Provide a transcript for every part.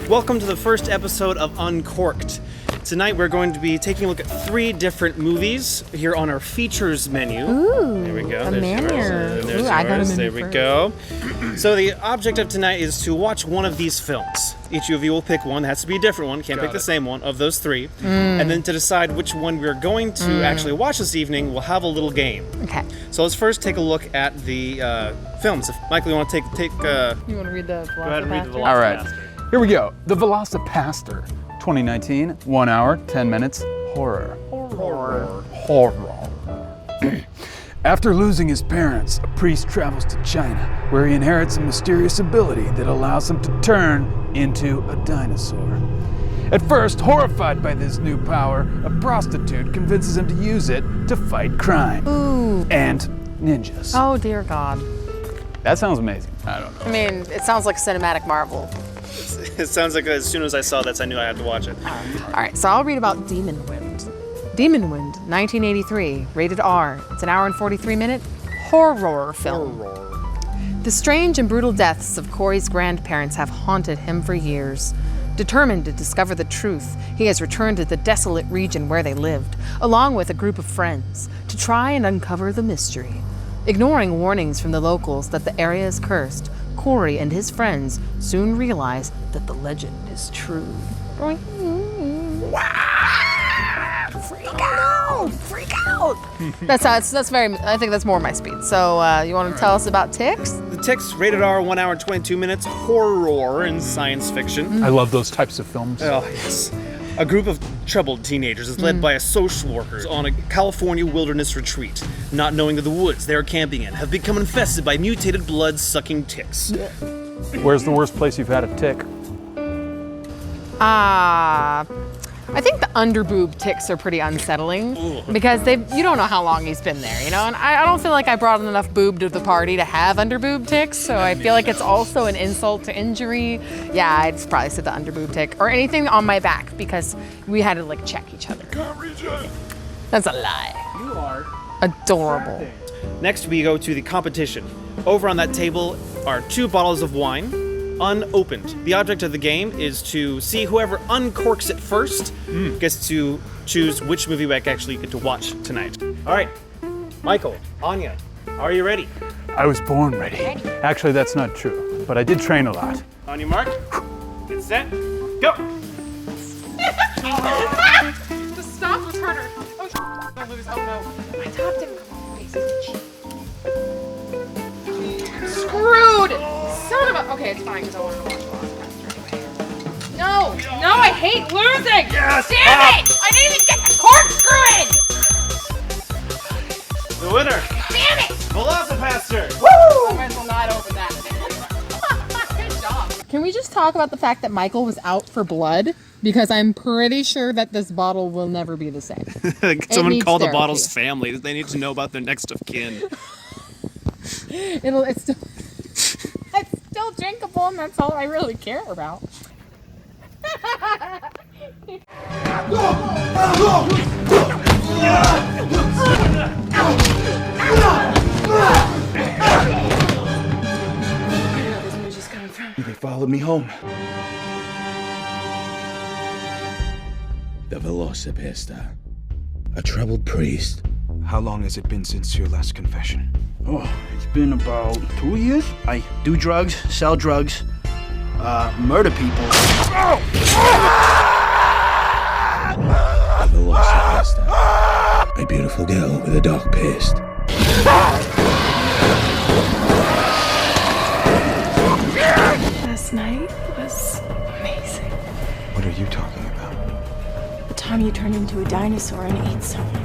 Welcome to the first episode of Uncorked. Tonight we're going to be taking a look at 3 different movies here on our features menu. Ooh, there we go. a menu. There's I got yours. a There menu we first. go. So the object of tonight is to watch one of these films. Each of you will pick one. It has to be a different one. Can't pick the same one of those 3. And then to decide which one we're going to actually watch this evening, we'll have a little game. Okay. So let's first take a look at the films. If Michael, you want to take You want to read the Go ahead and read the Velocipastor? All right, here we go. The Velocipastor, 2019, 1 hour, 10 minutes, horror. Horror. After losing his parents, a priest travels to China, where he inherits a mysterious ability that allows him to turn into a dinosaur. At first, horrified by this new power, a prostitute convinces him to use it to fight crime. Ooh. And ninjas. Oh, dear God. That sounds amazing. I don't know. I mean, it sounds like cinematic marvel. It sounds like as soon as I saw this, I knew I had to watch it. All right, so I'll read about Demon Wind. Demon Wind, 1983, rated R. It's an hour and 43-minute horror film. The strange and brutal deaths of Corey's grandparents have haunted him for years. Determined to discover the truth, he has returned to the desolate region where they lived, along with a group of friends, to try and uncover the mystery. Ignoring warnings from the locals that the area is cursed, Corey and his friends soon realize that the legend is true. Freak out! That's very. I think that's more my speed. So you want to tell us about Ticks? The Ticks, rated R, 1 hour and 22 minutes, horror and science fiction. I love those types of films. Oh, yes. A group of troubled teenagers is led by a social worker on a California wilderness retreat, not knowing that the woods they are camping in have become infested by mutated blood-sucking ticks. Where's the worst place you've had a tick? I think the underboob ticks are pretty unsettling because you don't know how long he's been there, you know? And I don't feel like I brought enough boob to the party to have underboob ticks, so I feel like it's also an insult to injury. Yeah, I'd probably say the underboob tick or anything on my back because we had to like check each other. That's a lie. You are Adorable. Next, we go to the competition. Over on that table are 2 bottles of wine, unopened. The object of the game is to see whoever uncorks it first gets to choose which movie we actually get to watch tonight. All right, Michael, Anya, are you ready? I was born ready. Actually, that's not true, but I did train a lot. On your mark, get set, go! The stop was harder. Oh, don't lose. Oh no. I tapped him. Screwed! Son of a. Okay, it's fine because I wanted to watch Velocipastor anyway. No, I hate losing! Yes! Damn it! I didn't even get the corkscrew in! The winner, Damn it! Velocipastor! I might as well not open that. Good job. Can we just talk about the fact that Michael was out for blood? Because I'm pretty sure that this bottle will never be the same. Someone needs call the therapy. bottle's family. They need to know about their next of kin. It's still drinkable, and that's all I really care about. They followed me home. The Velocipastor. A troubled priest. How long has it been since your last confession? Oh, it's been about 2 years. I do drugs, sell drugs, murder people. The Velocipastor. A beautiful girl with a dark past. Last night was amazing. What are you talking about? The time you turned into a dinosaur and ate someone.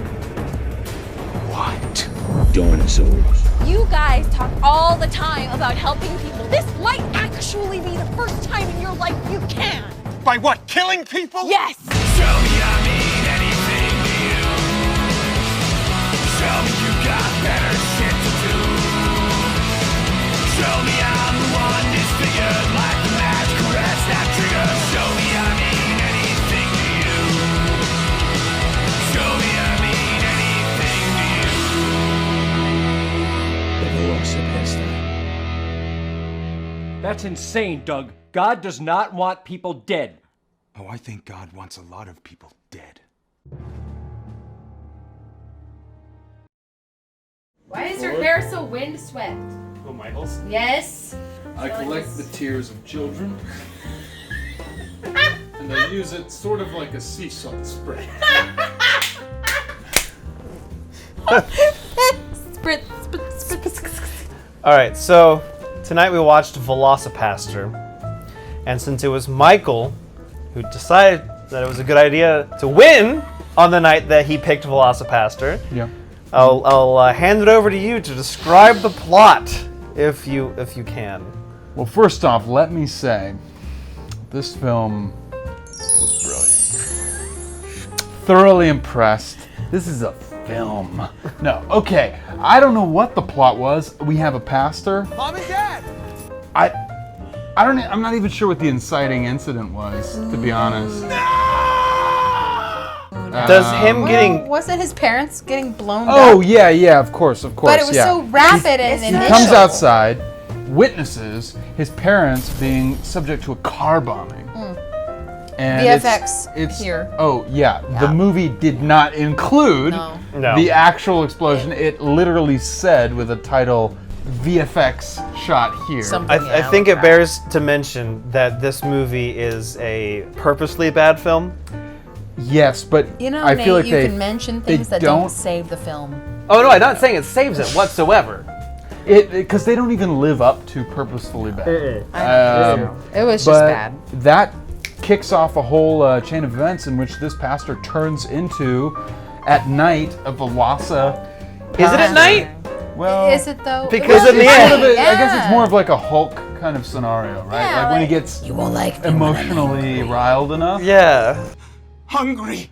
What? Dinosaurs. You guys talk all the time about helping people. This might actually be the first time in your life you can. By what? Killing people? Yes! Show me I mean anything to you. Show me you got better shit to do. Show me I'm the one disfigured like the match caress that trigger. Show me I mean anything to you. Show me I mean anything to you. The Velocipastor. That's insane, Doug. God does not want people dead. Oh, I think God wants a lot of people dead. Why is your hair so windswept? Oh, Michael's. Yes. I collect the tears of children. And I use it sort of like a sea salt spray. Sprit, sprit, sprit. All right, so tonight we watched Velocipastor, and since it was Michael who decided that it was a good idea to win on the night that he picked Velocipastor, Yeah. I'll hand it over to you to describe the plot, if you can. Well, first off, let me say, this film was brilliant. Thoroughly impressed. This is a film. No, okay. I don't know what the plot was. We have a pastor. Mom and Dad! I'm not even sure what the inciting incident was, to be honest. Does him getting... Was it his parents getting blown Oh, up? yeah, of course. But it was yeah. so rapid and He initial. comes outside, witnesses his parents being subject to a car bombing. And VFX here. Oh, yeah. The movie did not include No. the actual explosion. It literally said with a title, VFX shot here. I think it bears to mention that this movie is a purposely bad film. Yes, but You know, I Nate, feel like you they can mention they things that don't save the film. Oh no, I'm not saying it saves it whatsoever. because they don't even live up to purposefully bad. It was just But bad. that kicks off a whole chain of events in which this pastor turns into, at night, a Velosa. Is it at night? Well, Is it though? Because in the sort end, of I guess it's more of like a Hulk kind of scenario, right? Yeah, like when he like, gets you won't like me emotionally riled enough. Yeah. Hungry!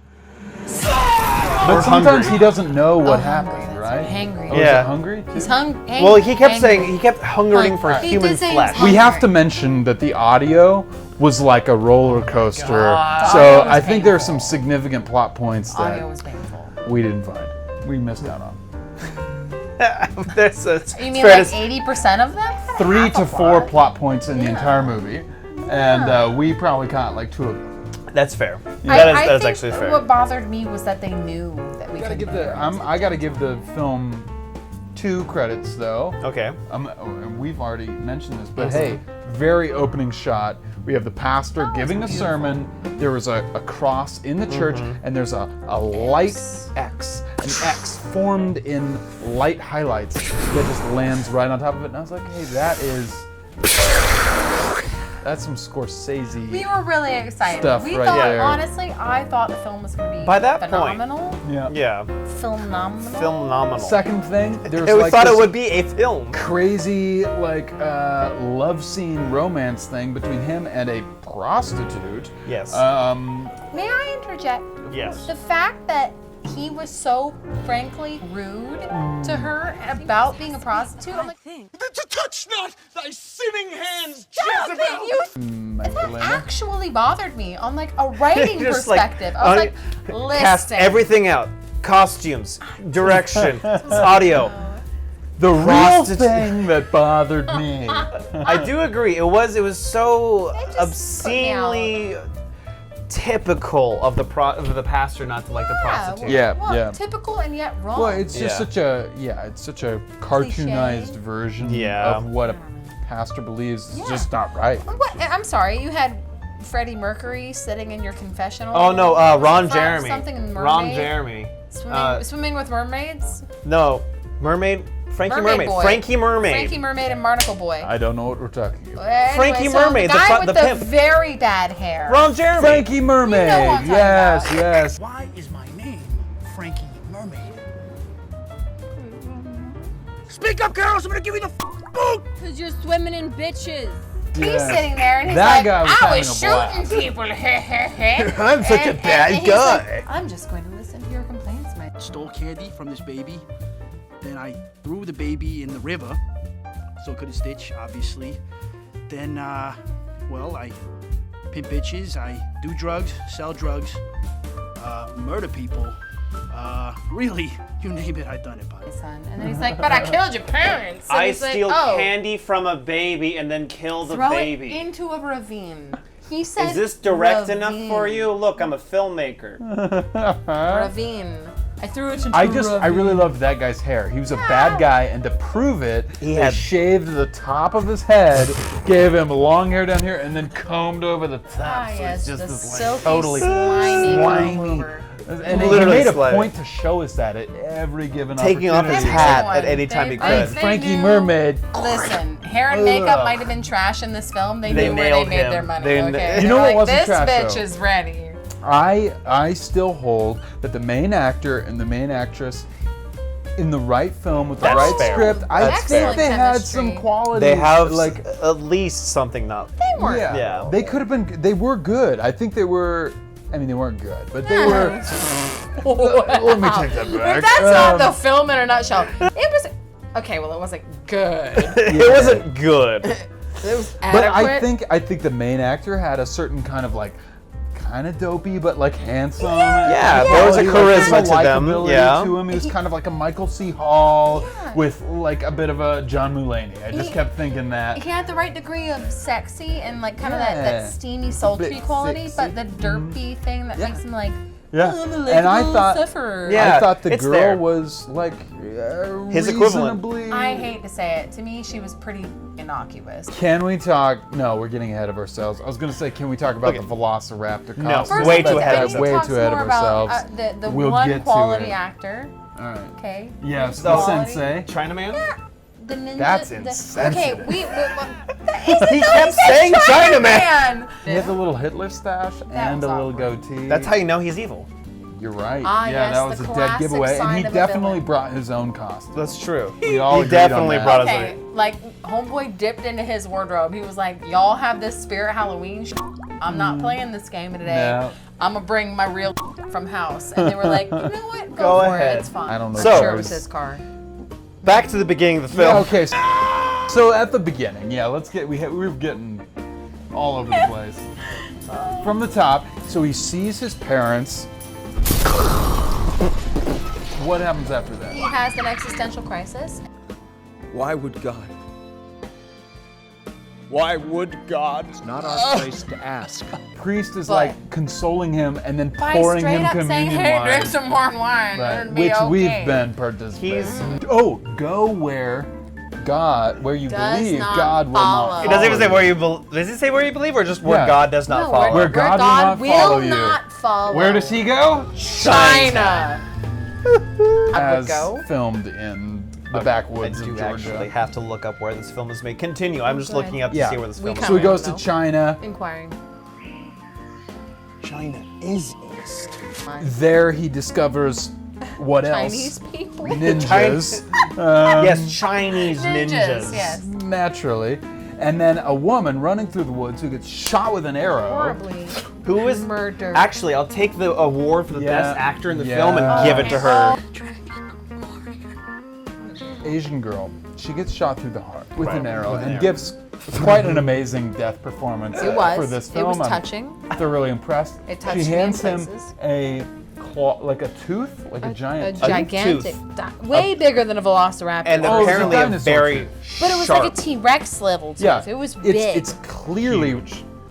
But sometimes he doesn't know what happened, right? Hangry. Oh, Yeah. is it hungry? He's hungry. Well, he kept saying he kept hungering for He human did say he flesh. was We have to mention that the audio was like a roller coaster. God. So Audio was I think there are painful. some significant plot points that Audio was painful. we didn't find. We missed out on. There's a, You mean like 80% of them? 3 to 4 plot points in the entire movie, and we probably caught like 2 of them. That's fair. I That is think actually fair. what bothered me was that they knew that we I could. gotta give the film 2 credits though. Okay. And we've already mentioned this, but hey, very opening shot. We have the pastor giving a sermon. There was a cross in the church, and there's a light X, an X formed in light highlights that just lands right on top of it. And I was like, hey, that's some Scorsese. We were really excited. Stuff We right thought, there. honestly, I thought the film was going to be By that point, phenomenal. Yeah. Phenomenal. Phenomenal. Second thing, there's we like thought it this would be a film. crazy like love scene romance thing between him and a prostitute. Yes. May I interject? Yes. The fact that he was so frankly rude to her about being a prostitute. I'm like, To touch not thy sinning hands, stop Jezebel! it, you. That Magdalena. actually bothered me on like a writing Just perspective. I was like, listen. Cast everything out. Costumes, direction, audio. The real Prostitute. thing that bothered me. I do agree. It was so It just obscenely typical of the pastor not to like the prostitute. Well, typical and yet wrong. Well, it's just Yeah. it's such a cartoonized version Yeah. of what a pastor believes is just not right. What? I'm sorry, you had Freddie Mercury sitting in your confessional. Oh no, Ron From Jeremy. Something in Mermaid. Ron Jeremy. Swimming with mermaids. No, Mermaid. Frankie Mermaid. Boy. Frankie Mermaid. Frankie Mermaid and Barnacle Boy. I don't know what we're talking about. Anyway, Frankie so Mermaid, the the guy fu- with the the pimp. very bad hair. Ron Jeremy. Frankie Mermaid. You know what I'm talking Yes, about. yes. Why is my name Frankie Mermaid? Speak up, girls! I'm gonna give you the boot! Because you're swimming in bitches. He's Yeah. sitting there and he's That like, guy was I having was a shooting blast. people. I'm such a bad and he's guy. like, I'm just going to listen to your complaints, man. Stole candy from this baby. Then I threw the baby in the river, so it couldn't stitch, obviously. Then, I pimp bitches, I do drugs, sell drugs, murder people. Really, you name it, I've done it, buddy. Son. And then he's like, but I killed your parents. And I he's like, steal oh, candy from a baby and then kill the throw baby. it into a ravine. He said Is this direct enough ravine. for you? Look, I'm a filmmaker. Ravine. I threw it into a ravine. I really loved that guy's hair. He was a bad guy, and to prove it, they shaved the top of his head, gave him long hair down here, and then combed over the top. Ah, so yes, it's just the this silky, totally slimy slimy. comb-over. And he Literally made a slimy. point to show us that at every given Taking off his opportunity. hat Everyone. at any time he They- could. they Frankie knew- Mermaid. Listen, hair and makeup might have been trash in this film. They knew where they nailed made him. their money. They- Okay, You They're know what like, wasn't this trash, bitch though? is ready. I still hold that the main actor and the main actress in the right film with the That's right fair. script, I That's think fair. they had Chemistry. some qualities. They have like at least something not. They weren't. yeah, Yeah. they could have been. They were good. I think they were. I mean, they weren't good, but they were. Let me take that back. But that's not the film in a nutshell. It was okay. Well, it wasn't good. It wasn't good. It was But adequate. I think the main actor had a certain kind of like, kind of dopey, but like handsome. Yeah, there was a charisma to them. likability Yeah. to him. He was kind of like a Michael C. Hall with like a bit of a John Mulaney. I just kept thinking that. He had the right degree of sexy and like kind of Yeah. that steamy, sultry Bit quality, sexy. but the derpy thing that makes him like, Yeah, I'm a and I likable thought. sufferer. Yeah. I thought the it's girl there. was like His equivalent. reasonably- I hate to say it. To me, she was pretty innocuous. Can we talk? No, we're getting ahead of ourselves. I was gonna say, can we talk about Okay. the Velociraptor No. costume? First, Way but too ahead I of need to way talk too ahead of more about, ourselves. the We'll one get to quality it. actor. All right. Okay. Yes, So- the sensei. Chinaman? The ninja. That's Okay, insensitive. we He kept saying Chinaman. He has a little Hitler stash and a was little awkward. goatee. That's how you know he's evil. You're right. Ah, yeah, yes, that was the a dead classic giveaway, and sign he of a definitely villain. brought his own costume. That's true. We all He agreed on definitely that. brought Okay, like homeboy dipped into his wardrobe. He was like, "Y'all have this spirit Halloween. I'm not playing this game today. No. I'm gonna bring my real from house." And they were like, "You know what? Go, Go for ahead. it. It's fine." I don't know So- if sure it was there's- his car. Back to the beginning of the film. Yeah, okay. So at the beginning, yeah, let's get we were getting all over the place. From the top, so he sees his parents. What happens after that? He has an existential crisis. Why would God? Why would God? It's not our place to ask. Priest is But- like consoling him and then By pouring straight him up saying, communion "Hey, wine. drink some more wine. Right, It'll be which okay." we've been participating. in. Oh, go where where you Does believe not God will follow. not It doesn't even say follow where you does it say where you believe or just where Yeah. God does not No, follow? Where God will not will follow you. not follow. Where does he go? China. I would As go. filmed in the backwoods I of do Georgia. actually have to look up where this film is made. Continue. I'm just good. looking up to Yeah. see where this We film is kinda So he made. goes to know. China. Inquiring. China is east. There he discovers what Chinese else? people. Ninjas. Yes, Chinese ninjas. Yes. Naturally. And then a woman running through the woods who gets shot with an arrow. Horribly. Who is Murder. Actually, I'll take the award for the Yeah. best actor in the Yeah. film and give it to her. Asian girl. She gets shot through the heart with an arrow with an and arrow. gives quite an amazing death performance It was. for this film. It was I'm touching. thoroughly impressed. It touched she me in hands him places. a claw, like a tooth, like a giant A gigantic, way bigger than a velociraptor. And Oh, it was a apparently a dinosaur very tooth. but it was sharp. like a T-Rex level tooth. Yeah, It was big. It's clearly,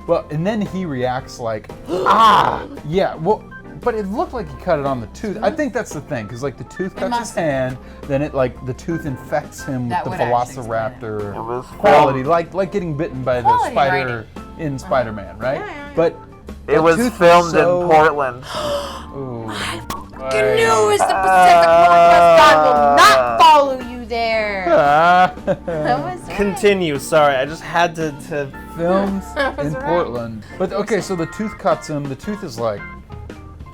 well, and then he reacts like, ah, yeah, well, but it looked like he cut it on the tooth. I think that's the thing, because like the tooth cuts his must have. hand, then it like the tooth infects him That with the would actually explain Velociraptor quality, like getting bitten by the Quality spider in Spider-Man, right? yeah. But It the was tooth filmed so- in Portland. Ooh. You knew it was the Pacific Northwest. God will not follow you there. That was right. Continue. Sorry, I just had to. Filmed That was in right. Portland. But okay, so the tooth cuts him. The tooth is like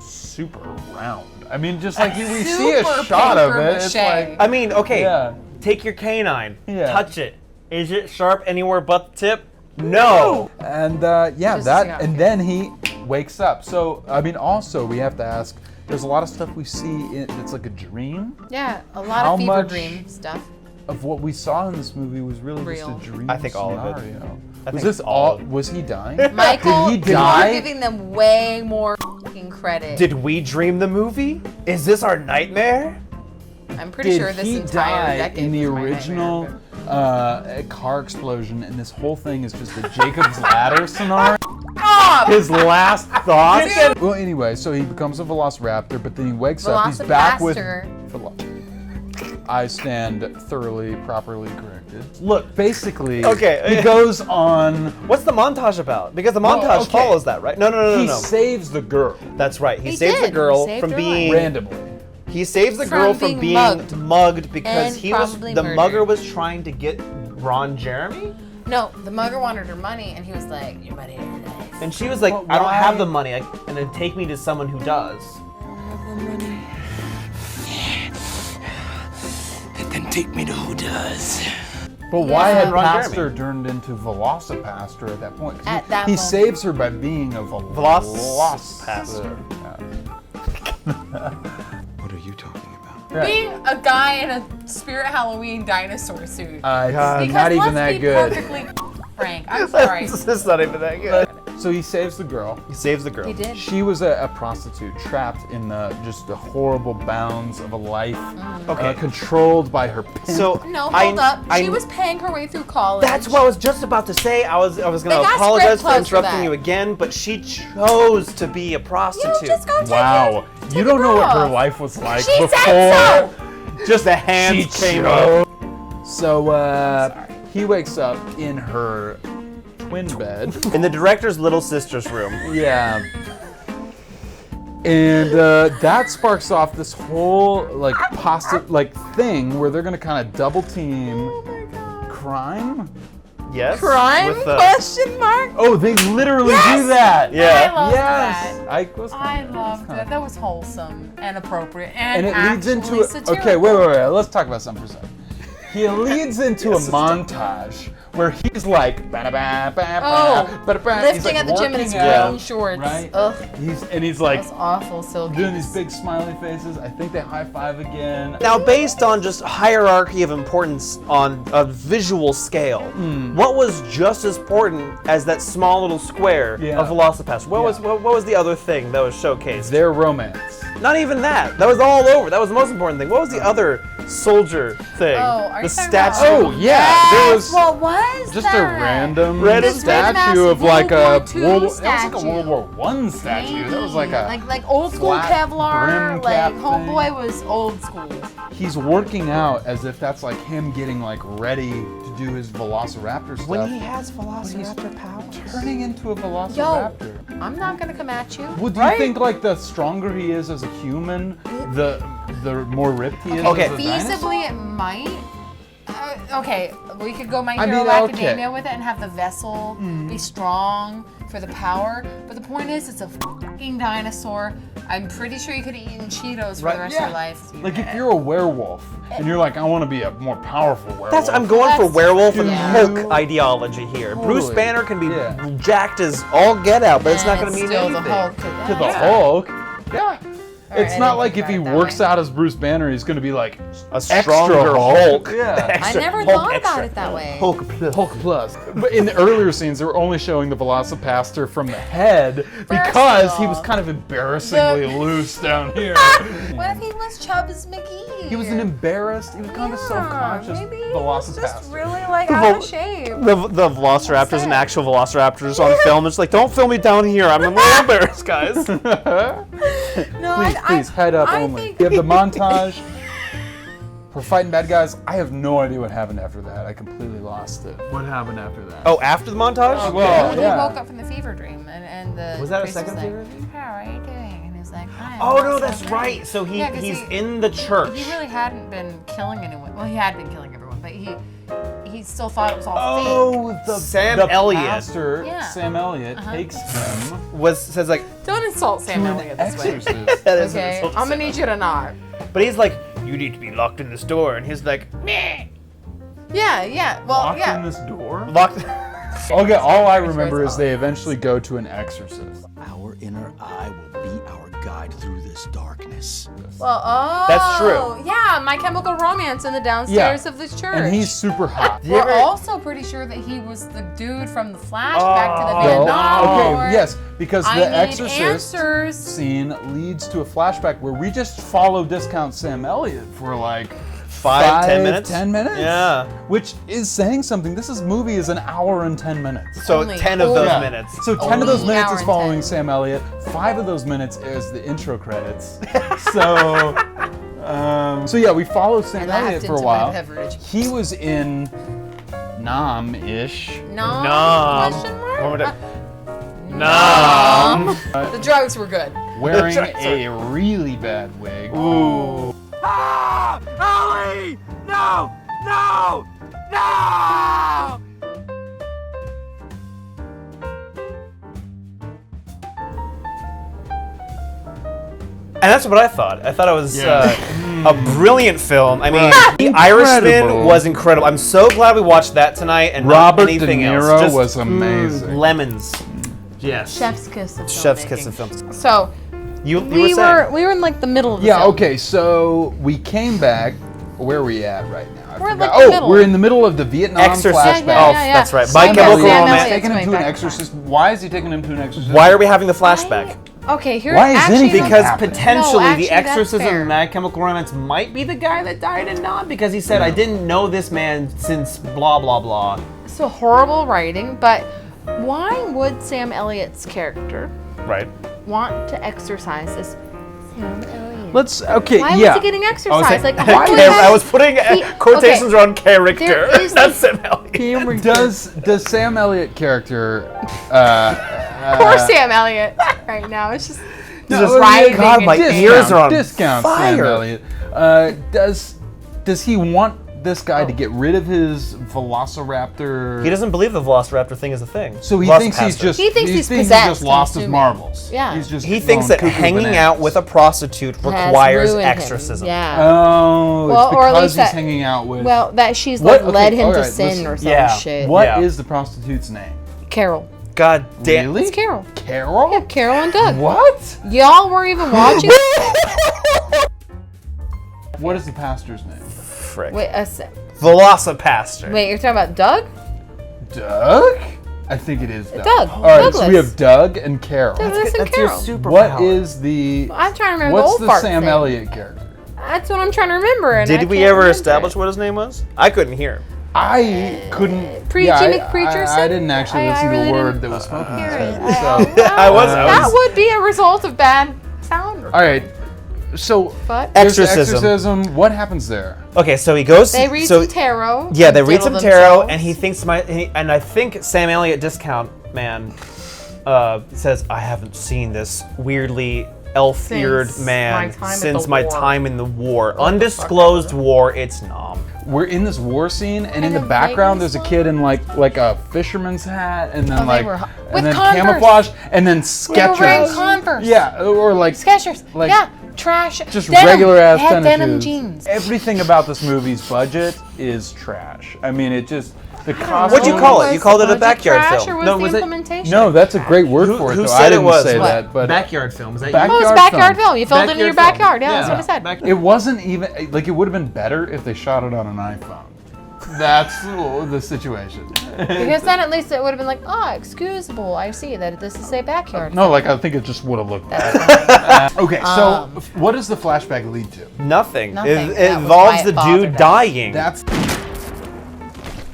super round. I mean, just like we see a Super shot of paper it. It's mache. like, I mean, okay. yeah. Take your canine. Yeah. Touch it. Is it sharp anywhere but the tip? No. And yeah, Just that, yeah. and then he wakes up. So I mean, also we have to ask. There's a lot of stuff we see. It's like a dream Yeah, a lot How of fever much- dream stuff. of what we saw in this movie was really Real. just a dream. I think all of it. scenario. I Was think this all all? of it. Was he dying? Michael, Did he you're die? giving them way more fucking credit. Did we dream the movie? Is this our nightmare? I'm pretty sure this entire decade in the was my original nightmare, car explosion, and this whole thing is just a Jacob's Ladder scenario? Stop! His last thoughts? Well, anyway, so he becomes a Velociraptor, but then he wakes up, he's back with... I stand thoroughly, properly corrected. Look, basically, okay, he goes on... What's the montage about? Because the montage follows that, right? No. He saves the girl. That's right. He saves the girl from being... randomly. He saves the girl from being mugged because the mugger was trying to get Ron Jeremy? No, the mugger wanted her money, and he was like, your money is nice. And she was like, I don't have the money, and then take me to someone who does. I don't have the money. Then take me to who does. But why had Pastor turned into Velocipastor at that point? At that he moment. saves her by being a Velocipastor. What are you talking about? Being a guy in a Spirit Halloween dinosaur suit. Not even that good. Perfectly frank. I'm sorry. It's not even that good. So he saves the girl. He saves the girl. He did. She was a prostitute trapped in just the horrible bounds of a life, controlled by her pimp. So No, hold up. She was paying her way through college. That's what I was just about to say. I was going to apologize for interrupting you again, but she chose to be a prostitute. You just go take wow, her, you don't know what her life was like She before. said so. Just the hands came up. So he wakes up in her twin bed. In the director's little sister's room. Yeah. And that sparks off this whole thing where they're gonna kind of double team crime. Yes. Crime? Question mark? Oh, they literally do that. Yeah. I loved Yes. that. I loved that. That was wholesome and appropriate and And it leads into satirical. okay. Wait. Let's talk about something for a second. He leads into a montage where he's like, lifting he's at the gym in his green shorts. Right? Ugh. He's like That's awful, Silky. doing these big smiley faces. I think they high five again. Now, based on just hierarchy of importance on a visual scale, what was just as important as that small little square of Velocipastor? What was the other thing that was showcased? Their romance. Not even that. That was all over. That was the most important thing. What was the other soldier thing? Oh, are you the talking statue. about- Oh yeah, there was What was just that? a random This statue of like a World War II World, that was like a statue. World War I statue. That was like a like old school flat Kevlar. brim Like cap homeboy was old school. He's working out as if that's like him getting like ready to do his Velociraptor stuff. When he has Velociraptor powers. Turning into a Velociraptor. I'm not gonna come at you. Well, do you think like the stronger he is as a human, the more ripped he is as a dinosaur? Feasibly, it might. Okay, we could go My I Hero mean, Academia with it and have the vessel be strong for the power. But the point is, it's a fucking dinosaur. I'm pretty sure you could have eaten Cheetos for the rest of your life. Like if you're a werewolf and you're like, I want to be a more powerful werewolf. I'm going for werewolf and Yeah. Hulk ideology here. Totally. Bruce Banner can be jacked as all get out, but it's not going to mean still anything. the Hulk to the Hulk. Yeah. It's I not didn't like think if he about it that works way. out as Bruce Banner, he's going to be like A stronger Hulk. Yeah. I never thought about it that way. Hulk plus. Hulk plus. But in the earlier scenes, they were only showing the Velocipastor from the head because he was kind of embarrassingly loose down here. What if he was Chubbs McGee? He was an embarrassed, he was kind of a self-conscious maybe he was just Velocipastor. really like out of shape. The Velociraptors and actual Velociraptors on film. It's like, don't film me down here. I'm a little embarrassed, guys. No, Please, head up only. think- You have the montage. We're fighting bad guys. I have no idea what happened after that. I completely lost it. What happened after that? Oh, after the montage? well, He yeah. woke up from the fever dream, and the Was that a priest second was fever like, dream? How are you doing? And he was like, I'm Oh, not no, so that's great." right. So Yeah, 'cause he's he- in the church. He really hadn't been killing anyone. Well, he had been killing everyone, but he still thought it was all Oh, the Sam the Elliott. pastor, Yeah. Sam Elliott, takes him says like, fake. Don't insult Sam to Elliott an this way. exorcist. that is Okay, insulting. I'm gonna need you to not. But he's like, you need to be locked in this door, and he's like, meh. Yeah. Well, Locked yeah. in this door? Locked. Okay, all I remember is they eventually go to an exorcist. Our inner eye will be our guide through this darkness. Well, That's true. Yeah, My Chemical Romance in the downstairs of this church. And he's super hot. We're also pretty sure that he was the dude from the flashback to the Vietnam War. Okay, yes, because I the need Exorcist answers. scene leads to a flashback where we just follow Discount Sam Elliott for like 5-10 minutes? 10 minutes? Yeah. Which is saying something. This movie is an hour and 10 minutes. So Only 10 of those Yeah. minutes. So 10 of those Only minutes hour is and following 10. Sam Elliott. 5 of those minutes is the intro credits. So, so yeah, we follow Sam And laughed Elliott for a into my while. beverage. He was in Nom-ish. Nom. Question mark? What would it- Nom. The drugs were good. Wearing a really bad wig. Ooh. Ah! Ellie! No! No! No! And that's what I thought. I thought it was a brilliant film. I mean, The Irishman Incredible. was incredible. I'm so glad we watched that tonight and Robert not anything De else. Niro Just, was amazing. lemons. Yes. Chef's kiss of Chef's filmmaking. kiss of films. So You we were saying. were in like the middle of the Yeah, film. okay, so we came back. Where are we at right now? I We're in, forgot. like, the oh, middle. we're in the middle of the Vietnam Exorcist. flashback. Yeah, Oh, yeah, yeah. that's right. So My Sam Chemical Elliott- He's Romance. taking him to an Going back. exorcist. Why is he taking him to an exorcist? Why are we having the flashback? Okay, here Why is actually anything like- Because happening? potentially No, actually, the that's exorcism fair. of My Chemical Romance might be the guy that died in Nom because he said, I didn't know this man since blah, blah, blah. So horrible writing, but why would Sam Elliott's character Right. want to exercise this Sam Elliott? Let's, okay, Why yeah. was he getting exercise? saying- Like, I was putting quotations okay. around character. There is That's this- Sam Elliott. Does Sam Elliott character Poor Sam Elliott right now. It's just Just writhing God, my in pain. ears are on discount Sam fire. Elliott. Does he want this guy to get rid of his Velociraptor? He doesn't believe the Velociraptor thing is a thing. So he thinks he's Velocipastor. just He thinks he's just possessed, lost I'm his assuming. marbles. Yeah. He's just He thinks going that cuckoo hanging bananas. out with a prostitute has requires ruined him. exorcism. Yeah. Oh, Well, it's or at because least he's that- hanging out with. Well, that she's What? like led Okay, him to alright, sin listen. or some Yeah. shit. What Yeah. is the prostitute's name? Carol. God damn. Really? It's Carol. Carol? Yeah, Carol and Doug. What? Y'all were even watching. What is the pastor's name? Frick. Wait, Velocipastor. wait, you're talking about Doug? Doug? I think it is Doug. Doug. All right, so Douglas. we have Doug and Carol. Douglas and That's your Carol. superpower. What is the? I'm trying to remember What's the the old fart Sam thing. Elliott character? That's what I'm trying to remember. And I Did we can't ever remember establish it. what his name was? I couldn't hear. I couldn't. Preachy yeah, McPreacherson? I didn't actually I listen to really the word didn't that was spoken. hear it. So, I was. That would be a result of bad sound. all right. So But there's Exorcism. exorcism. What happens there? Okay, so he goes. they read so, some tarot. Yeah, they and read some diddle tarot, themselves. and he thinks and I think Sam Elliott Discount Man says, I haven't seen this weirdly elf-eared Since man my time at since the my war. time in the war. Undisclosed war. It's Nom. We're in this war scene, and in Kind the of background, Vegas there's a kid in like a fisherman's hat, and then Oh, they like, were with and then Converse. camouflage, and then We were Skechers. wearing Converse. Yeah, or like Skechers. like yeah, trash. just denim. regular ass They had tennis denim shoes. jeans. Everything about this movie's budget is trash. I mean, it just the costume. What'd you call it? Was You called it a budget backyard trash film. Or was No, the was it- implementation? No, that's a great word for it. Who though. said I it didn't was? say What? that, but Backyard film. Is that Back- Oh, it was Backyard backyard film. film. You filmed it in your Backyard film. backyard. Yeah, that's what I said. it wasn't even like it would have been better if they shot it on an iPhone. That's the situation. Because then at least it would have been like, excusable. I see that this is a backyard. No, like I think it just would have looked better. Okay, so what does the flashback lead to? Nothing. Nothing. It That was involves why the it bothered dude us. dying. That's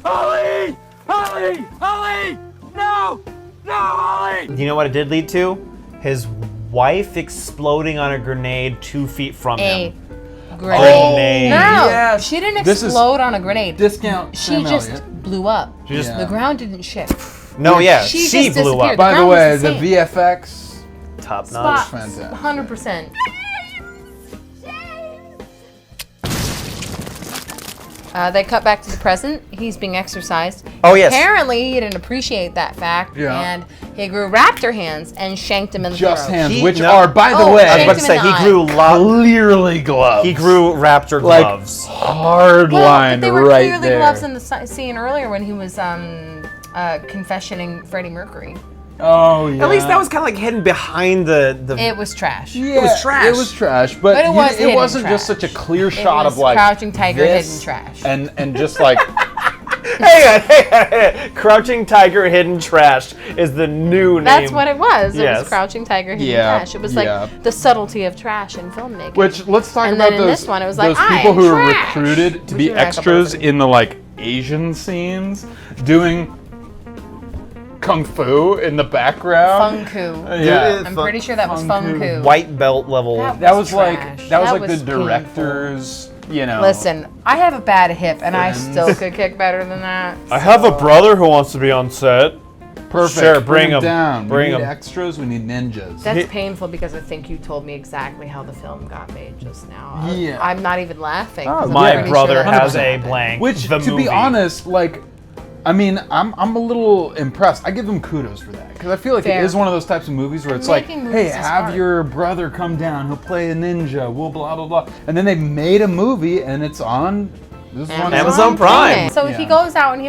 Ollie! Ollie! Ollie! No! No, Ollie! You know what it did lead to? His wife exploding on a grenade 2 feet from him. Grenade. No, Yes. she didn't This is explode on a grenade. discount. She Sam just Elliott. blew up. Yeah. The ground didn't shift. No, yeah, She she just blew disappeared. up. By the ground was way, the the same. VFX. Top Spot, notch. fantastic. 100%. They cut back to the present. He's being exercised. Oh, yes. Apparently, he didn't appreciate that fact. Yeah. And he grew raptor hands and shanked him in the Just throat. hands, He- which no. are, by the Oh, I was way, about to Shanked say him in he the grew clearly gloves. he grew raptor like gloves. hard Well, line but they were right clearly there. gloves in the scene earlier when he was confessioning Freddie Mercury. Oh yeah. At least that was kind of like hidden behind the. It was trash. Yeah, it was trash. It was trash, but But it was hidden wasn't just trash. such a clear It shot was of like Crouching Tiger, this hidden trash. and just like Hey, Crouching Tiger, Hidden Trash is the new name. That's what it was. It Yes. was Crouching Tiger, Hidden Yeah, Trash. It was yeah. like the subtlety of trash in filmmaking. which let's talk And about then in those this one, it was like, those I people am who were trash. recruited to We be should write a couple extras of in the like Asian scenes doing kung fu in the background. Fung Ku. Yeah. I'm pretty sure that was Fung Ku. White belt level. That was trash. like That the was directors, you know. Listen, I have a bad hip, and I And- still could kick better than that. I have a brother who wants to be on set. Perfect. Sure, bring him down. Bring we need him. extras. We need ninjas. That's painful because I think you told me exactly how the film got made just now. Yeah. I'm not even laughing. Oh, 'cause I'm My pretty brother sure that's has what a happened. blank. Which, the to movie. be honest, like, I mean, I'm a little impressed. I give them kudos for that because I feel like Fair. it is one of those types of movies where it's like, Making hey, movies is have hard. your brother come down. He'll play a ninja. We'll blah blah blah. And then they made a movie, and it's on. This is on Amazon Prime. So he Yeah. goes out and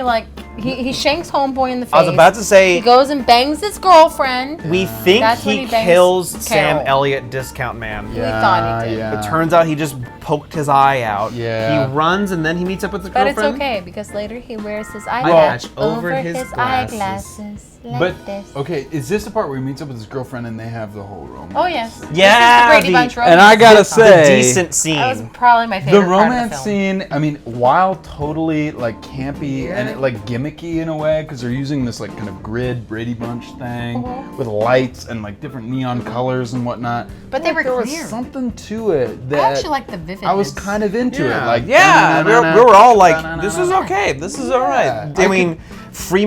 he shanks homeboy in the face. I was about to say- he goes and bangs his girlfriend. We think That's when he he bangs kills Sam Carol. Elliott, Discount Man. We thought he did. Yeah. It turns out he just poked his eye out. Yeah. He runs and then he meets up with his But it's girlfriend. okay because later he wears his eye patch patch over over his his glasses. eyeglasses. Like But this. okay, is this the part where he meets up with his girlfriend and they have the whole romance? Oh yes. Yeah, This is the Brady the- Bunch romance. And I gotta The say, decent scene. that was probably my the favorite part romance of the film. scene, I mean, while totally like campy and like gimmicky in a way, because they're using this like kind of grid Brady Bunch thing with lights and like different neon colors and whatnot. But they were there clear. was something to it that I actually like the vividness. I was kind of into it. Like, yeah, we were all like, this is okay, this is all right. Yeah. I mean,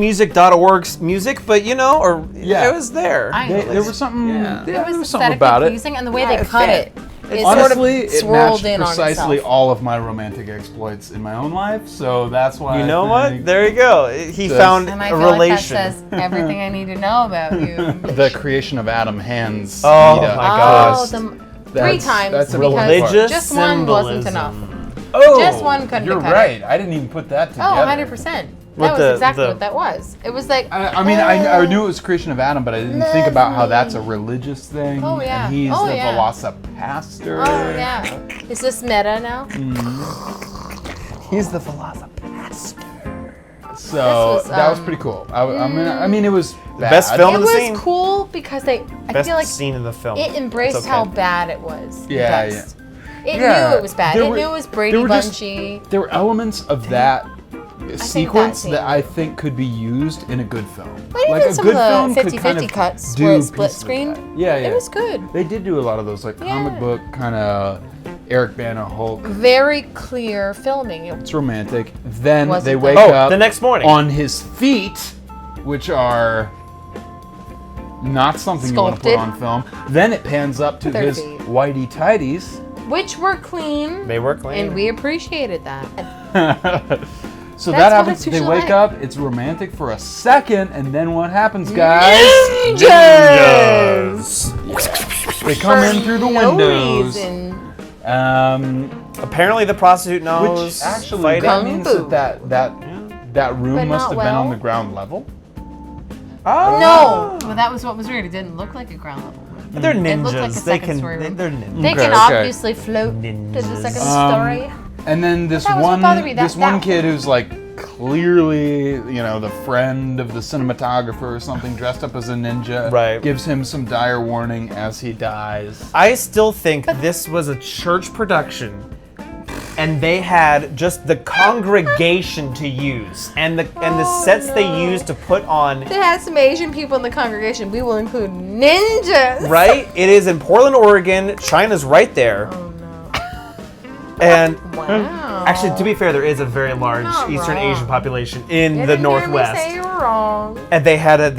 freemusic.org's music, but you know, or Yeah. it was there. I there was something. Yeah. Yeah, It was there was something aesthetically about it. pleasing, and the way Yeah, they it cut fit. it, it Honestly, sort of it swirled matched in precisely on itself. all of my romantic exploits in my own life, so that's why. You I know think what? There you go. He Just- found And I a feel like that relation. says everything I need to know about you. the creation of Adam hands. Oh Nita. my Oh, gosh. three That's- times that's a because religious just one wasn't symbolism. enough. Oh, Just one couldn't You're have cut right. I didn't even put that together. Oh, 100%. What That was the- exactly the- what that was. It was like, I mean, I knew it was creation of Adam, but I didn't think about how that's a religious thing. Oh, yeah. And he's Oh, the yeah. Velocipastor. oh yeah. Is this meta now? He's the Velocipastor. So This was, that was pretty cool. I mean, it was bad. best film It in the was scene. cool because I Best feel like scene in the film. it embraced It's okay. how bad it was. Yeah, best. It Yeah. knew it was bad. There It were- knew it was there Brady were just- Bunchy. There were elements of that sequence scene. that I think could be used in a good film. But even like a some good of film the could 50-50 kind of cuts do where it split pieces of screen, that. Yeah, yeah. it was good. They did do a lot of those like comic Yeah. book kind of Eric Bana Hulk. Very clear filming. It's romantic. Then Was they it wake though? up the next morning. on his feet, which are not something you want to put Sculpted. on film. Then it pans up to Their his feet. whitey tighties. Which were clean. They were clean. And we appreciated that. So That's that what a happens. They sushi wake like. up. It's romantic for a second, and then what happens, guys? Ninjas! They come in through the no windows. reason. Apparently, the prostitute knows. Which actually fighting. that Kung means fu. that room But must not have been on well. the ground level. Oh No, well, that was what was weird. It didn't look like a ground level room. But they're It looked like a ninjas. They second can. story room. They're ninjas. They Okay, can okay. obviously float to the Ninjas. second story. And then this That was what one bothered me, that- this one that- kid who's like clearly, you know, the friend of the cinematographer or something, dressed up as a ninja, Right. gives him some dire warning as he dies. I still think this was a church production, and they had just the congregation to use, and the sets they used to put on. They had some Asian people in the congregation. We will include ninjas. Right? It is in Portland, Oregon. China's right there. Oh no. And Wow. actually, to be fair, there is a very large Not Eastern wrong. Asian population in You the didn't hear me Northwest. say you're wrong. And they had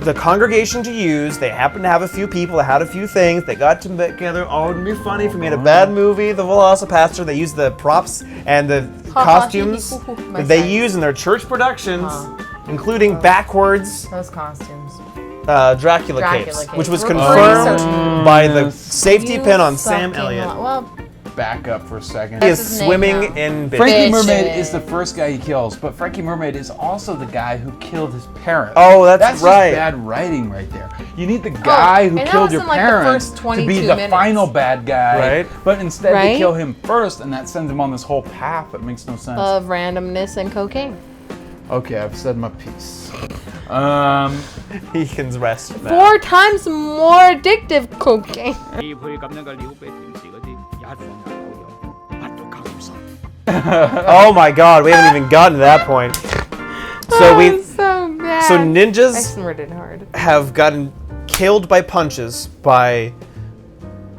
the congregation to use. They happened to have a few people that had a few things. They got together. Oh, it'd be funny if we made a bad movie, The Velocipastor. They used the props and the Ha, ha, costumes hee, hee, hoo, hoo, my that they side. use in their church productions, including backwards Those costumes. Dracula Dracula capes, capes. which was We're pretty confirmed certain. by the safety You pin on Sam fucking Elliott. Well, back up for a second. He That's is his name swimming now. in bitches. Frankie Bitches. Mermaid is the first guy he kills, but Frankie Mermaid is also the guy who killed his parents. Oh, that's just right. bad writing right there. You need the guy who and that killed was your in, like, the parents first to 22 be the minutes. final bad guy, Right. but instead they Right? kill him first, and that sends him on this whole path that makes no sense. Of randomness and cocaine. Okay, I've said my piece. He can rest now. 4 times more addictive cocaine. Oh my god, we haven't even gotten to that point. So we So bad. so I ninjas snorted hard. have gotten killed by punches by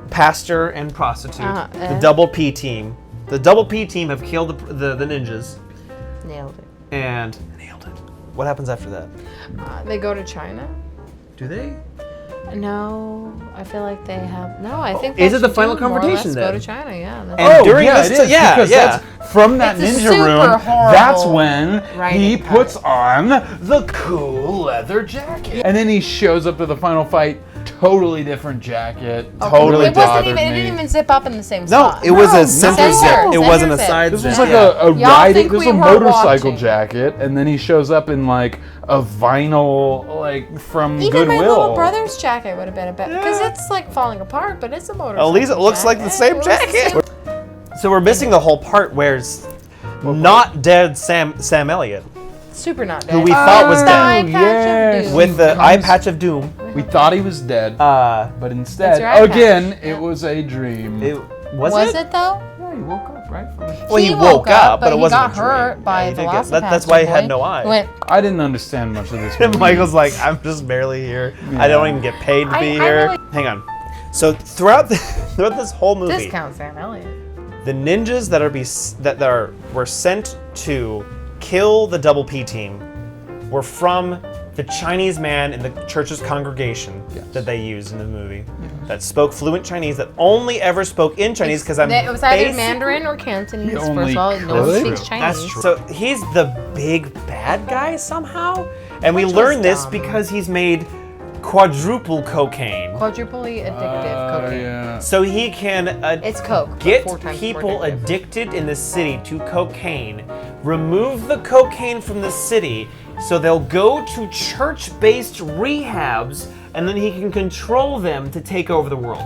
pastor and prostitute. The double P team. The double P team have killed the ninjas Nailed it. and nailed it. What happens after that? They go to China? Do they? No, I feel like they have. No, I think. Is they it the should final do more or confrontation less Go then? to China, yeah. That's And Oh, during yeah, this it is, yeah, because yeah. that's from that It's a ninja super room. horrible That's when he writing puts on the cool leather jacket, and then he shows up to the final fight. Totally different jacket. Totally It wasn't bothered even. It me. didn't even zip up in the same No, spot. it was No, a center center zip. It wasn't a zip. side This zip. was like Yeah. a Y'all riding. think This was we a were motorcycle watching. jacket, and then he shows up in like a vinyl, like from Even Goodwill. my little brother's jacket would have been a bit because it's like falling apart, but it's a motorcycle. At least it looks like the same It was the jacket. So we're missing the whole part where it's not dead Sam Elliott Super not dead. Who we thought was The dead. eye patch of Yes. doom. with the eye patch of doom. We thought he was dead, but instead, That's right, again, Patch. it was a dream. Was it though? Yeah, he woke up right from it. Well, he woke up, but it he wasn't got a dream. hurt by Yeah, he did Velocipastor. get- that's why he had boy. no eye. He went, I didn't understand much of this And movie. Michael's like, I'm just barely here. I don't even get paid to be I here. really- Hang on. So throughout this whole movie, discount Sam Elliott. the ninjas that were sent to kill the double P team were from the Chinese man in the church's congregation that they used in the movie that spoke fluent Chinese, that only ever spoke in Chinese because I'm It was either basic- Mandarin or Cantonese. He First only of all, no one could? speaks Chinese. That's true. So he's the big bad guy somehow, and we Which learn was this dumb. because he's made quadruple cocaine, Quadruply addictive cocaine. Yeah. so he can It's coke. but get 4 times people more addictive. addicted in the city to cocaine, remove the cocaine from the city, so they'll go to church-based rehabs, and then he can control them to take over the world.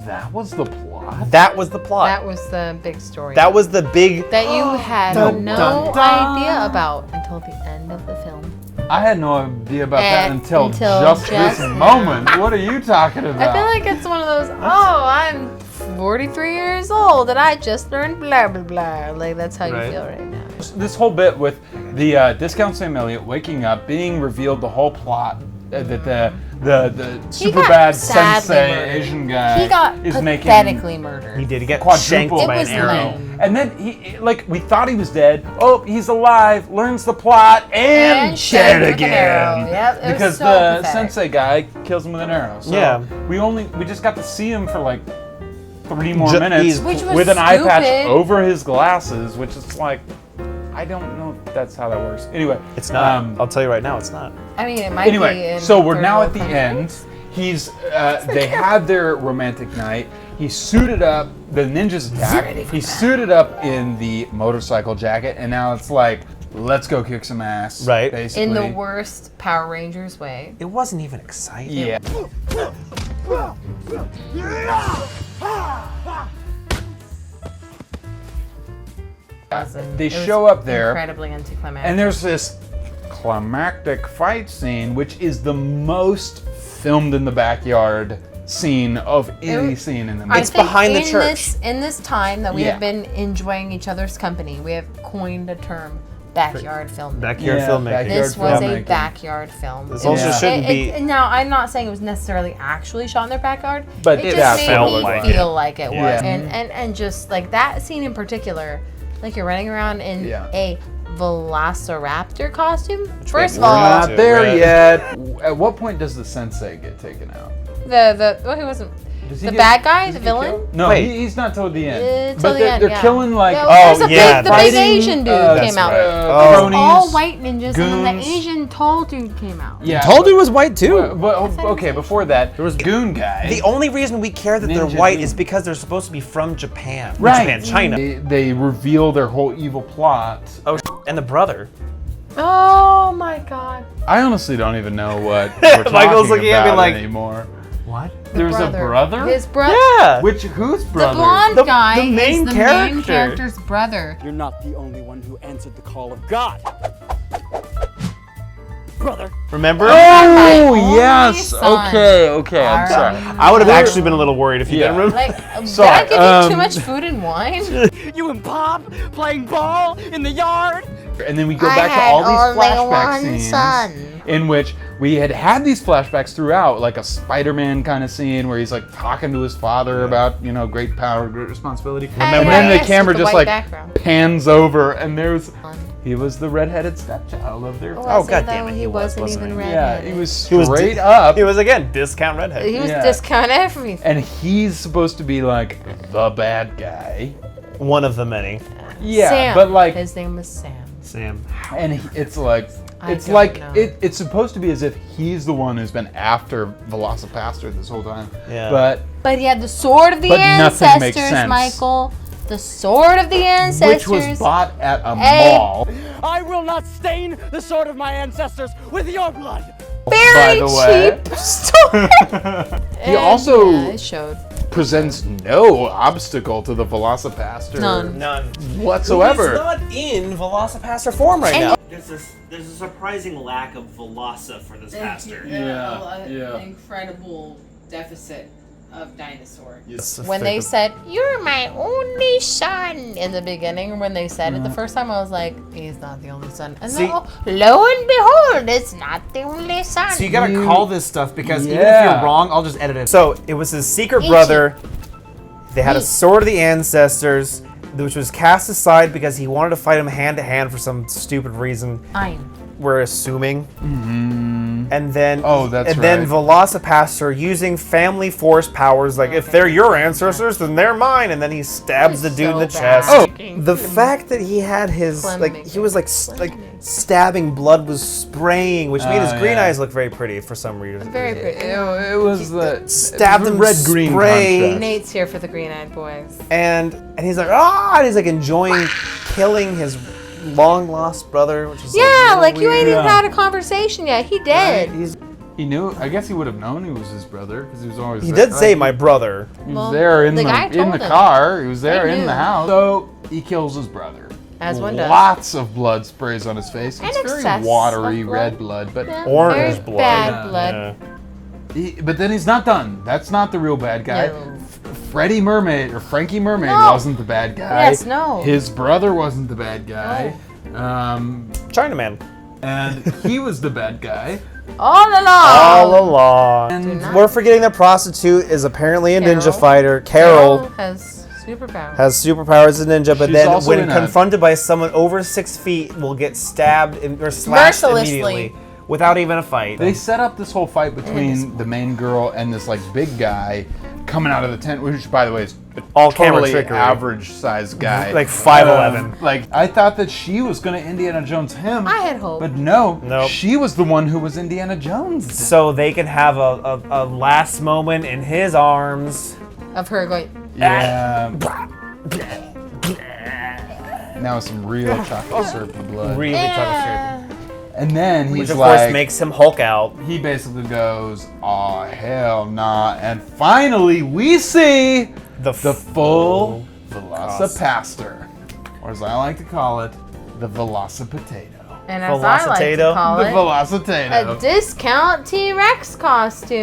That was the plot? That was the plot. That was the big story. That was the big. that you had Dun, no dun, dun. idea about until the end of the film. I had no idea about that And until until just just this now. moment. What are you talking about? I feel like it's one of those, I'm 43 years old and I just learned blah, blah, blah. Like, that's how Right. you feel right now. This whole bit with the discount Sam Elliott waking up, being revealed the whole plot that the super got bad sadly sensei murdered. Asian guy He got is making pathetically murdered. He did. He got quadruple shanked It by was an arrow. lame. And then he, like, we thought he was dead. Oh, he's alive. Learns the plot and dead shanked with an arrow. again. Yep, it was Because so the pathetic. sensei guy kills him with an arrow. So Yeah. we just got to see him for like 3 more Ju- minutes he's- Which was with an eye patch stupid. over his glasses, which is like, I don't know if that's how that works. Anyway, It's not. I'll tell you right now, it's not. I mean, it might be Anyway, in so we're third now world at the countries. end. He's they had their romantic night. He's suited up. The ninjas attack. He's suited up in the motorcycle jacket, and now it's like, let's go kick some ass. Right. Basically. In the worst Power Rangers way. It wasn't even exciting. Yeah. They It was show up there, Incredibly anticlimactic. and there's this climactic fight scene, which is the most filmed in the backyard scene of any scene in the movie. I It's think behind the in church. In this time that we Yeah. have been enjoying each other's company, we have coined a term, backyard filmmaking. Backyard Yeah, filmmaking. backyard This was a filmmaking. backyard film. This It also was- shouldn't be. Now, I'm not saying it was necessarily actually shot in their backyard, But it it just made felt me like feel like it was. Yeah. And just like that scene in particular, like you're running around in Yeah. a Velociraptor costume. we First of were all, not Not to, there right? yet. At what point does the sensei get taken out? well, he wasn't. Does he The get- bad guy, does the he get villain? killed? No, Wait. he's not till the end. Till But the they're, end, they're yeah. killing like There's a yeah, the fighting, big Asian dude that's came out. right. cronies. All white ninjas, and then the goons. Asian tall dude came out. Yeah, Told you was white too. okay, before that, there was Goon Guy. The only reason we care that they're Ninja white Goon. is because they're supposed to be from Japan. Right. Japan, China. They reveal their whole evil plot. Oh, and the brother. Oh my god. I honestly don't even know what we're Michael's talking looking at me about like- anymore. What? There's a brother? His brother. Yeah. Whose The brother? blonde guy the main is the character. main character's brother. You're not the only one who answered the call of God. Brother. Remember? Oh, only yes. son. Okay, I'm sorry. I would have actually been a little worried if you didn't remember. Like, Sorry, did I give you too much food and wine? You and Pop playing ball in the yard? And then we go back to all these flashback scenes in which we had these flashbacks throughout, like a Spider-Man kind of scene where he's like talking to his father about, great power, great responsibility. And then the camera just like pans over and he was the redheaded stepchild of their Oh, God damn it. He wasn't even Yeah, redheaded. he was straight up. He was, again, discount redhead. He was Yeah. discount everything. And he's supposed to be like the bad guy. One of the many. Yeah, Sam. but like, His name was Sam. Sam. and it's like, I don't know. it's supposed to be as if he's the one who's been after Velocipastor this whole time. Yeah. But he had the sword of the But nothing makes ancestors, sense. Michael. The sword of the ancestors. Which was bought at a Hey. mall. I will not stain the sword of my ancestors with your blood. Very by the way. cheap store. He also yeah, it showed. presents no obstacle to the Velocipastor. None. Whatsoever. He's not in Velocipastor form right now. There's a surprising lack of Veloci for this pastor. Yeah. Incredible deficit of dinosaur. Yes. When they said, "You're my only son," in the beginning, when they said it the first time, I was like, "He's not the only son." And See- then, lo and behold, it's not the only son. So you gotta call this stuff because even if Yeah. you're wrong, I'll just edit it. So it was his secret brother. They had a sword of the ancestors, which was cast aside because he wanted to fight him hand to hand for some stupid reason. We're assuming. And then then Velocipastor using family force powers, like if they're your ancestors, then they're mine, and then he stabs the dude in the chest. Oh, the fact that he had his he was like stabbing, blood was spraying, which made his green eyes look very pretty for some reason. Very pretty. It was the stabbed him red-green spray. contrast. Nate's here for the green-eyed boys. And he's like, and he's like enjoying killing his long lost brother, which is Like you ain't even had a conversation yet. He did. He knew. I guess he would have known he was his brother because he was always. He there. did say my brother. He was there in the guy the told him. car. He was there They in knew. the house. So he kills his brother. As one does. Lots of blood sprays on his face. And It's very excess watery of blood. red blood, but Yeah, Orange very blood. Bad blood. but then he's not done. That's not the real bad guy. No. Freddie Mermaid or Frankie Mermaid No. wasn't the bad guy. Yes, no. His brother wasn't the bad guy. Chinaman. And he was the bad guy. All along. All along. We're forgetting the prostitute is apparently a ninja fighter. Carol has superpowers. has superpowers as a ninja, but She's then also when in a- confronted by someone over 6 feet, will get stabbed or slashed Mercilessly. immediately without even a fight. They set up this whole fight between the main girl and this like big guy coming out of the tent, which by the way is a All camera totally trickery. average sized guy, Like 5'11". Like I thought that she was gonna Indiana Jones him. I had hope. But no, Nope. she was the one who was Indiana Jones. So they can have a last moment in his arms. Of her going. Yeah. Now some real chocolate syrupy blood. Really chocolate syrup. And then he's Which of like, course makes him Hulk out. he basically goes, "Oh hell nah!" And finally, we see the full Velocipastor, or as I like to call it, the Velocipotato. And as I like to call The it, Velocitato. a discount T-Rex costume.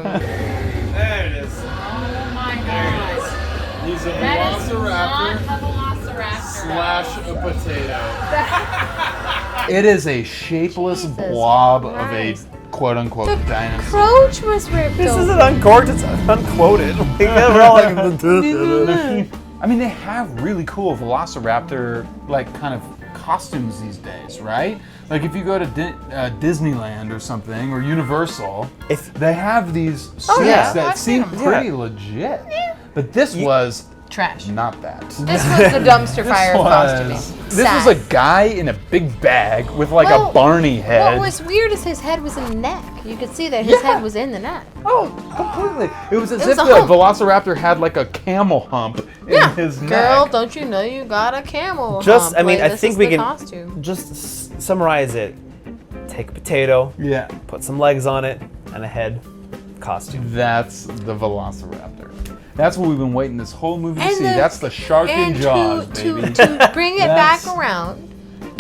There it is. Oh my god. He's a That is Velociraptor not a Velociraptor. slash a potato. It is a shapeless blob of a quote-unquote dinosaur. Croach was ripped This open. isn't uncorked, it's unquoted. Like, we're all like, I mean, they have really cool Velociraptor, like, kind of costumes these days, right? Like if you go to Disneyland or something, or Universal, they have these suits that I've seen seem them. pretty legit. But this was Trash. not that. This was the dumpster fire of costuming. This was a guy in a big bag with like a Barney head. What was weird is his head was in the neck. You could see that his head was in the neck. Oh, completely. It was as It was if a the hump. Velociraptor had like a camel hump in his neck. Girl, don't you know you got a camel Just, hump? I mean, Like, I this think is we the can costume. just summarize it. Take a potato, put some legs on it, and a head. Costume. That's the Velociraptor. That's what we've been waiting this whole movie to And see. the- That's the shark in and Jaws, to baby. bring it back That's- around,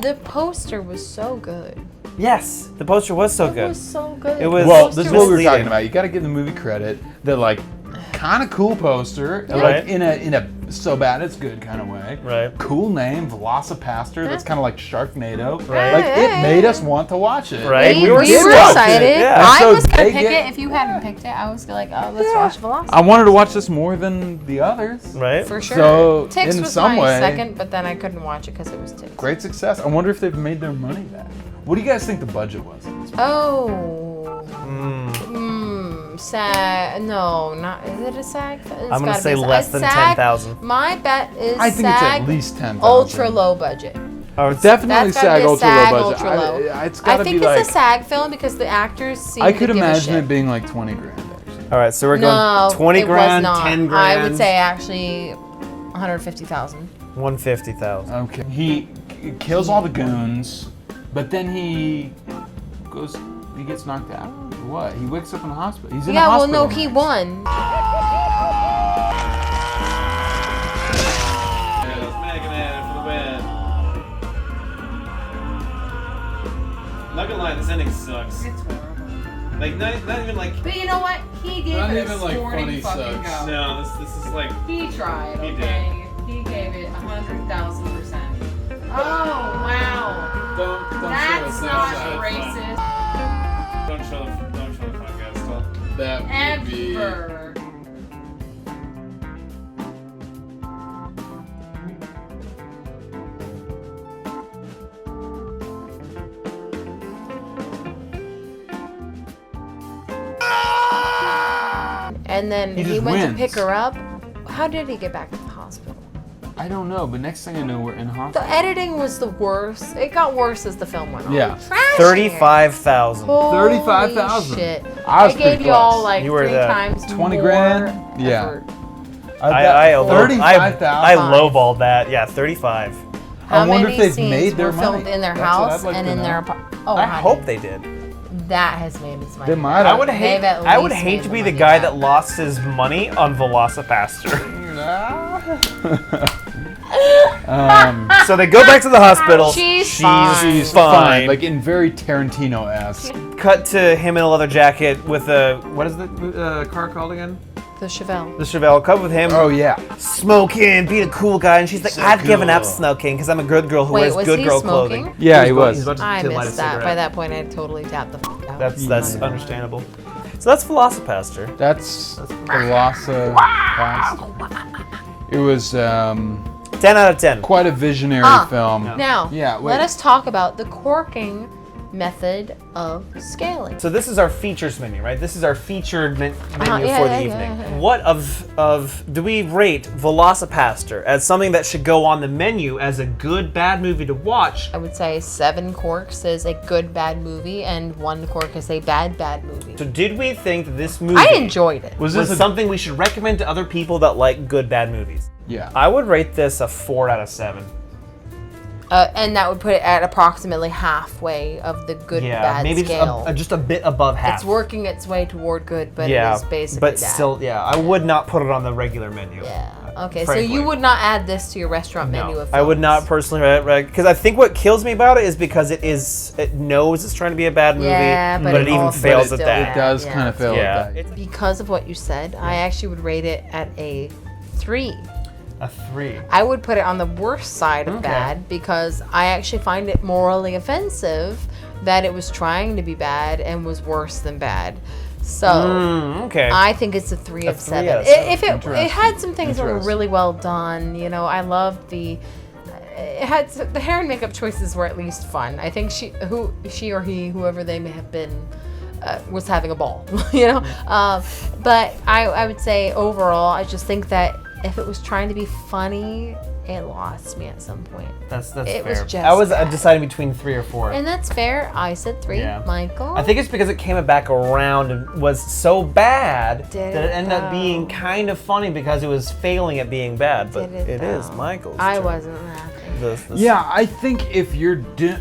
the poster was so good. Yes, the poster was so It good. was so good. It was. Well, this is what we were misleading. talking about. You got to give the movie credit. The like, kind of cool poster, Right. like in a so bad it's good kind of way. Right. Cool name, Velocipastor. That's kind of like Sharknado. Right. Like it made us want to watch it. Right. We were did watch it. excited. Yeah. I So was gonna they pick get- it if you hadn't picked it. I was like, oh, let's watch Velocipastor. I wanted to watch this more than the others. Right. For sure. So, Tix in was some my way- second, but then I couldn't watch it because it was Tix. Great success. I wonder if they've made their money back. What do you guys think the budget was? Oh. SAG. No, not. Is it a SAG? It's I'm gonna gotta say be a less than SAG. 10,000. My bet is I think it's SAG at least 10,000. ultra low budget. Oh, it's Definitely That's gotta SAG be a ultra SAG low budget. ultra low. It's I gotta think be it's like. a SAG film because the actors seem I could to give a imagine shit. it being like 20 grand. Actually. All right, so we're No, going 20 it grand, was not. 10 grand. I would say actually 150,000. 150,000. Okay. He kills all the goons, but then he goes. He gets knocked out. What? He wakes up in the hospital. He's in a Yeah, well, hospital. no, he won. Not gonna lie, this ending sucks. It's horrible. Like, not even like. But you know what? He gave Not it even, a like, sporting funny fucking sucks. go. No, this is like. He tried, He okay? He gave it 100,000%. Oh, wow. Don't That's show us not that side. racist. Don't show the front, guys. Stop. That would be. Ever. And then He he just went to wins. pick her up. How did he get back to the hospital? I don't know, but next thing I know, we're in The hospital. editing was the worst. It got worse as the film went on. Yeah. Trash. 35,000. Holy 35,000. shit. I was gave pretty you all close. like You were 3 the times 20 more grand? Yeah. effort. I $35,000. lowballed that. Yeah, 35. How I wonder if many they've scenes made their were filmed money. in their That's what house I'd like and to in know. their oh, I honey, hope they did. that has made its money. They might I have. would hate. They've at I would least hate made to the be the money guy back. that lost his money on Velocipastor. So they go back to the hospital. She's fine. She's fine. Like in very Tarantino-esque. Cut to him in a leather jacket with a what is the car called again? The Chevelle. The Chevelle. Cut with him. Oh yeah. Smoking, being a cool guy, and she's like, "I've given up smoking because I'm a good girl who Wait, wears was good he girl smoking? clothing." Yeah, he He's was. about to I light a missed that. By cigarette. that point, I totally tapped the out. That's understandable. So that's Velocipastor. That's Velocipastor. It was 10 out of 10. quite a visionary film. Now, Yeah, wait. let us talk about the corking method of scaling. So this is our features menu, right? This is our featured menu yeah, for the yeah, evening. yeah. What of do we rate Velocipastor as something that should go on the menu as a good bad movie to watch? I would say 7 corks is a good bad movie, and 1 cork is a bad movie. So did we think that this movie I enjoyed it. was something we should recommend to other people that like good bad movies? Yeah. I would rate this a 4 out of 7. And that would put it at approximately halfway of the good bad maybe scale. just a bit above half. It's working its way toward good, but yeah, it is basically but bad. still, yeah, I would not put it on the regular menu. Yeah. Okay, frankly. so you would not add this to your restaurant menu of films? I would not personally, because I think what kills me about it is because it knows it's trying to be a bad movie, Yeah, but it even also fails still at that. It does Yeah. kind of fail Yeah. at that. Because of what you said, I actually would rate it at a 3. A 3. I would put it on the worst side of Okay. bad because I actually find it morally offensive that it was trying to be bad and was worse than bad. So Okay. I think it's a 3 of 3 7. out of 7. If it had some things that were Interesting. really well done, you know, I loved the it had the hair and makeup choices were at least fun. I think she or he, whoever they may have been, was having a ball, you know. But I would say overall, I just think that if it was trying to be funny, it lost me at some point. That's it fair. Was just I was bad. deciding between 3 or 4. And that's fair. I said 3. Yeah. Michael? I think it's because it came back around and was so bad Did that it it, ended up though? being kind of funny because it was failing at being bad. But Did it is though? Michael's I turn. wasn't laughing. Yeah, I think if you're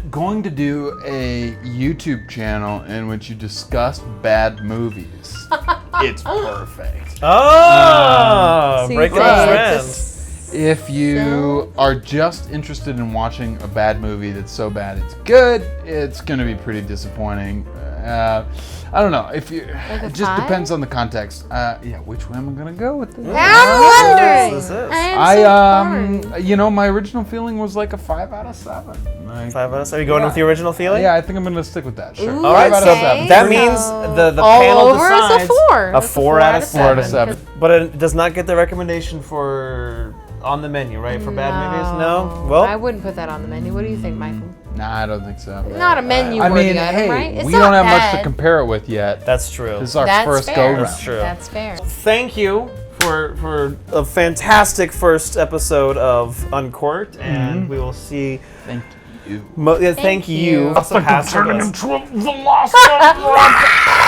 going to do a YouTube channel in which you discuss bad movies, it's perfect. Oh, breaking the say, trend. If you are just interested in watching a bad movie that's so bad it's good, it's going to be pretty disappointing. I don't know. If you, it just 5? depends on the context. Yeah, which way am I going to go with this? I'm wondering. This is. You know, my original feeling was like a 5 out of 7. Like, 5 out of 7. Are you going with the original feeling? Yeah, I think I'm going to stick with that. Sure. Ooh, All right, 5 so out of 7. that means the all panel over decides is a 4. a 4 out of 7. 4 out of 7. But it does not get the recommendation for on the menu, right? For bad movies? No? Well, I wouldn't put that on the menu. What do you think, Michael? Nah, I don't think so. Not a menu I worthy mean, item, hey, right? It's we not don't have much to bad. compare it with yet. that's true. This is our That's first fair. go round. That's true. That's fair. Thank you for a fantastic first episode of Uncorked, and we will see. Thank you. Thank you. you. Velocipastor. Turning into a Velocipastor.